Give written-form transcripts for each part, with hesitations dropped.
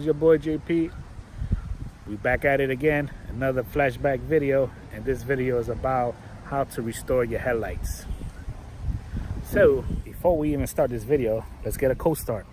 it's your boy JP. We back at it again, another flashback video, and this video is about how to restore your headlights. So before we even start this video, let's get a cold start.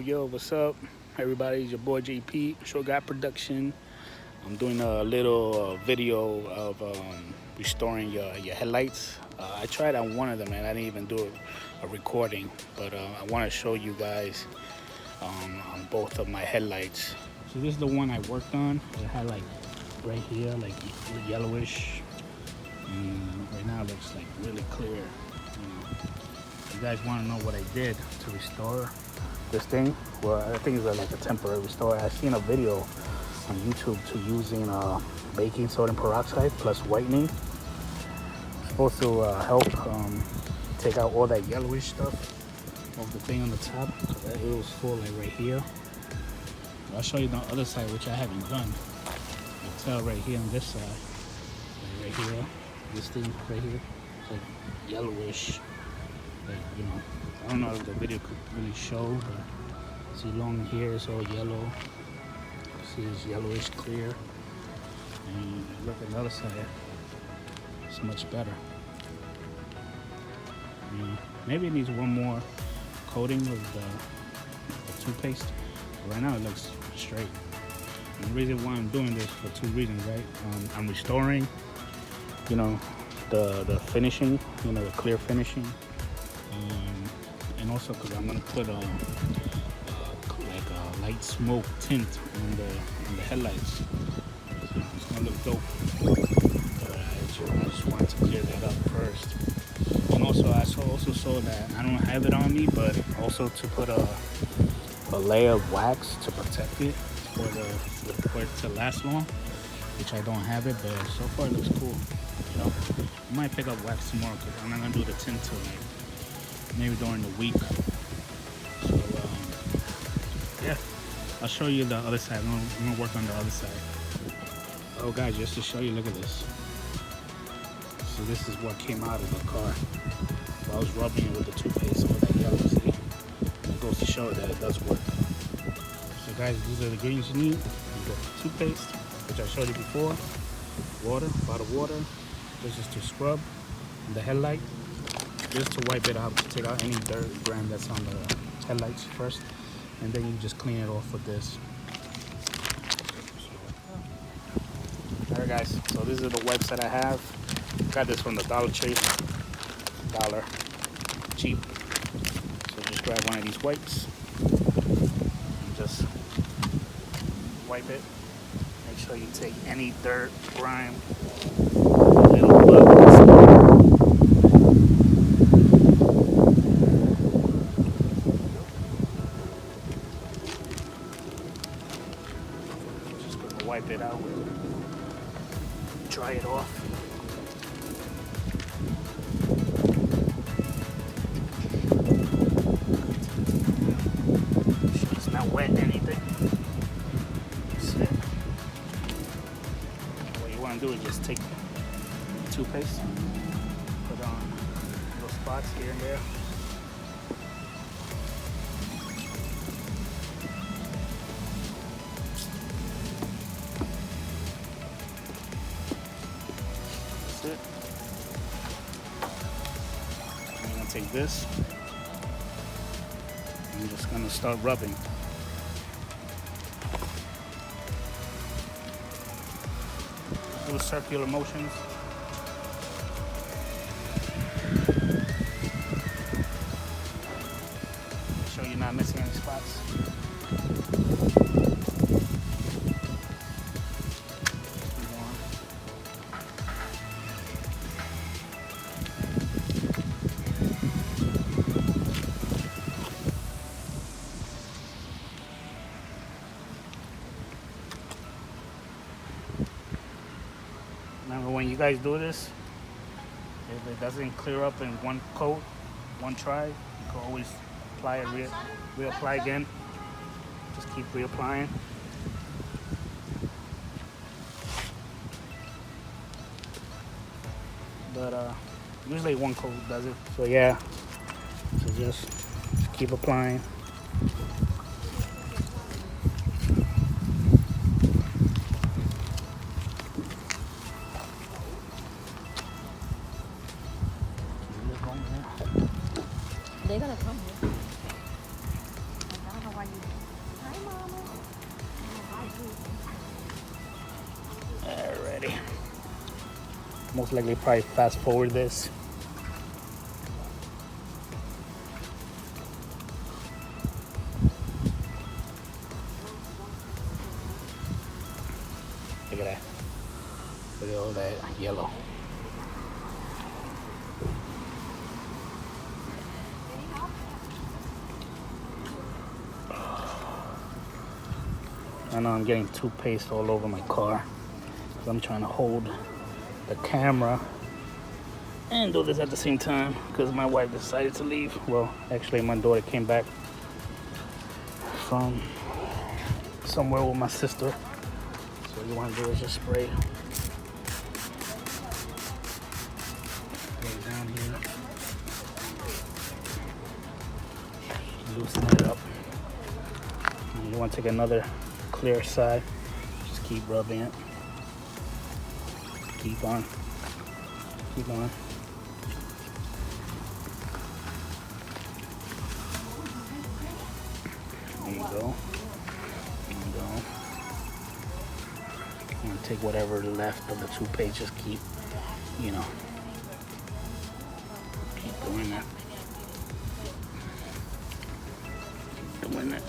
Yo, what's up, everybody? It's your boy JP, Short Guy Production. I'm doing a little video of restoring your headlights. I tried on one of them and I didn't even do a recording, but I want to show you guys on both of my headlights. So this is the one I worked on. It had like right here, like yellowish, and right now it looks like really clear. You guys want to know what I did to restore this thing? Well, I think it's like a temporary restore. I've seen a video on YouTube to using baking sodium peroxide plus whitening. It's supposed to help take out all that yellowish stuff of the thing on the top. So that it was full like right here. I'll show you the other side, which I haven't done. You can tell right here on this side, right here, this thing right here, it's like yellowish. But, you know, I don't know if the video could really show, but see along here it's all yellow. See it's yellowish clear. And look at the other side, it's much better. Maybe it needs one more coating of the toothpaste. But right now it looks straight. And the reason why I'm doing this for two reasons, right? I'm restoring, you know, the finishing, you know, the clear finishing. And also because I'm gonna put like a light smoke tint on the headlights. So it's gonna look dope. But I just wanted to clear that up first. And also I also saw that I don't have it on me, but also to put a layer of wax to protect it for it to last long, which I don't have it, but so far it looks cool. You know, I might pick up wax tomorrow because I'm not gonna do the tint till like maybe during the week. So yeah, I'll show you the other side. I'm gonna work on the other side. Oh guys, just to show you, look at this. So this is what came out of the car while I was rubbing it with the toothpaste. All that yellow, see? It goes to show that it does work. So guys, these are the ingredients you need. You got toothpaste, which I showed you before. Water, bottled water. This is to scrub the headlight. Just to wipe it out, to take out any dirt, grime that's on the headlights first, and then you just clean it off with this. Alright guys, so this is the wipes that I have. Got this from the Dollar Tree. Dollar. Cheap. So just grab one of these wipes and just wipe it. Make sure you take any dirt, grime, little blood. Wipe it out, dry it off. Make sure it's not wet anything. That's it. What you want to do is just take toothpaste, put on little spots here and there. It. I'm gonna take this. I'm just gonna start rubbing. Do circular motions. Make sure you're not missing any spots. you guys do this, if it doesn't clear up in one coat, one try, you can always apply it, reapply again. Just keep reapplying. But usually one coat does it. So yeah, so just keep applying. They're gonna come here. I don't know why you. Hi, Mama. Alrighty. Most likely probably fast forward this. Look at that. Look at all that yellow. I know I'm getting toothpaste all over my car because I'm trying to hold the camera and do this at the same time because my wife decided to leave. Well, actually my daughter came back from somewhere with my sister. So what you want to do is just spray down here, loosen it up. And you want to take another clear side, just keep rubbing it. Keep on. Keep on. There you go. There you go. I'm gonna take whatever left of the toothpaste, just keep, you know, keep doing that. Keep doing that.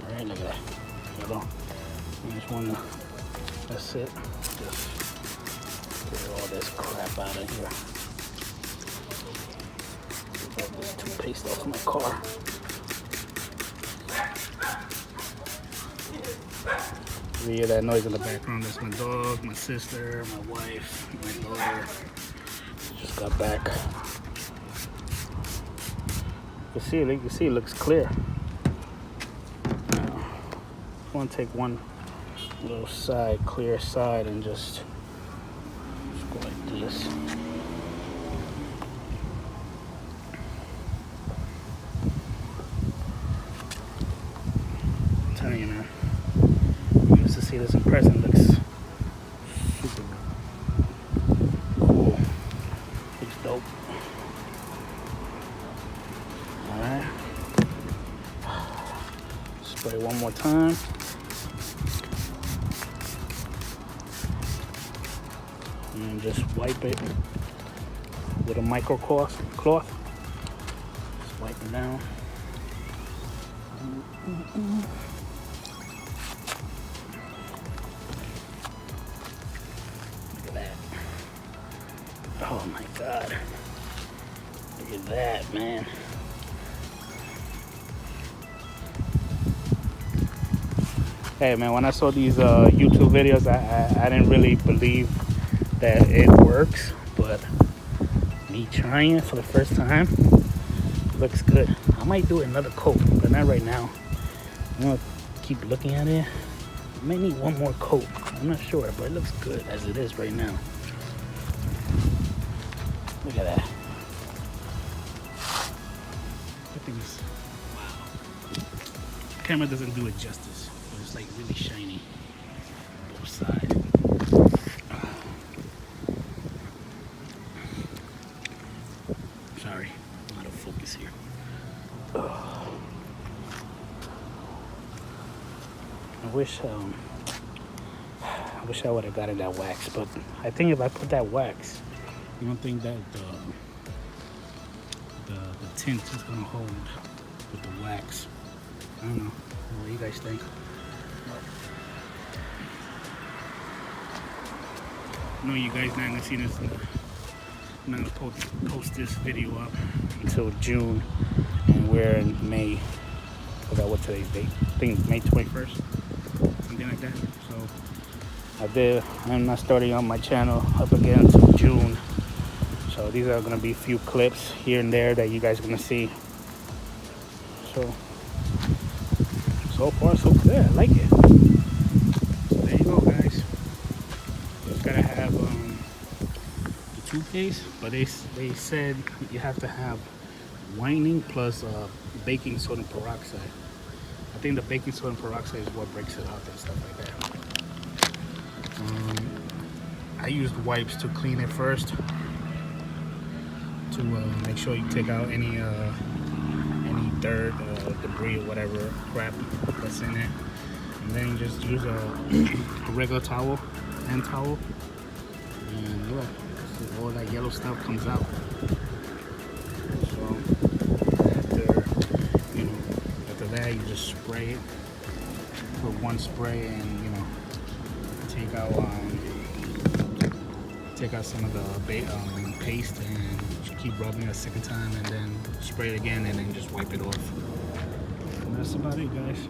Alright, look at that. Yellow. You just wanna, that's it. Just get all this crap out of here. Get all this toothpaste off my car. You hear that noise in the background? That's my dog, my sister, my wife, my daughter. Just got back. You can see it looks clear. I want to take one little side, clear side, and just go like this. I'm telling you, man. I used to see this in person. Looks super cool. Looks dope. All right. Spray one more time. And just wipe it with a microcloth. Just wipe it down. Look at that. Oh my God. Look at that, man. Hey man, when I saw these YouTube videos, I didn't really believe that it works, but me trying it for the first time, looks good. I might do another coat, but not right now. I'm gonna keep looking at it. I might need one more coat. I'm not sure, but it looks good as it is right now. Look at that. Everything's, wow. The camera doesn't do it justice, but it's like really shiny on both sides. Sorry, I'm out of focus here. I wish I would have gotten that wax, but I think if I put that wax, I don't think that the tint is gonna hold with the wax. I don't know. What do you guys think? I know you guys not gonna see this I'm not gonna post this video up until June, and we're in May. I forgot what today's date. I think it's May 21st, something like that. So I'm not starting on my channel up again until June. So these are gonna be a few clips here and there that you guys are gonna see. So far so good. I like it. So there you go, guys. Just gotta have the toothpaste, but they said you have to have whitening plus baking soda and peroxide. I think the baking soda and peroxide is what breaks it up and stuff like that. I used wipes to clean it first to make sure you take out any dirt, debris, or whatever crap that's in it, and then you just use a regular towel, hand towel, and yeah, so all that yellow stuff comes out. So after that, you just spray it, put one spray, and take out some of the paste, and just keep rubbing it a second time, and then spray it again, and then just wipe it off. And that's about it, guys.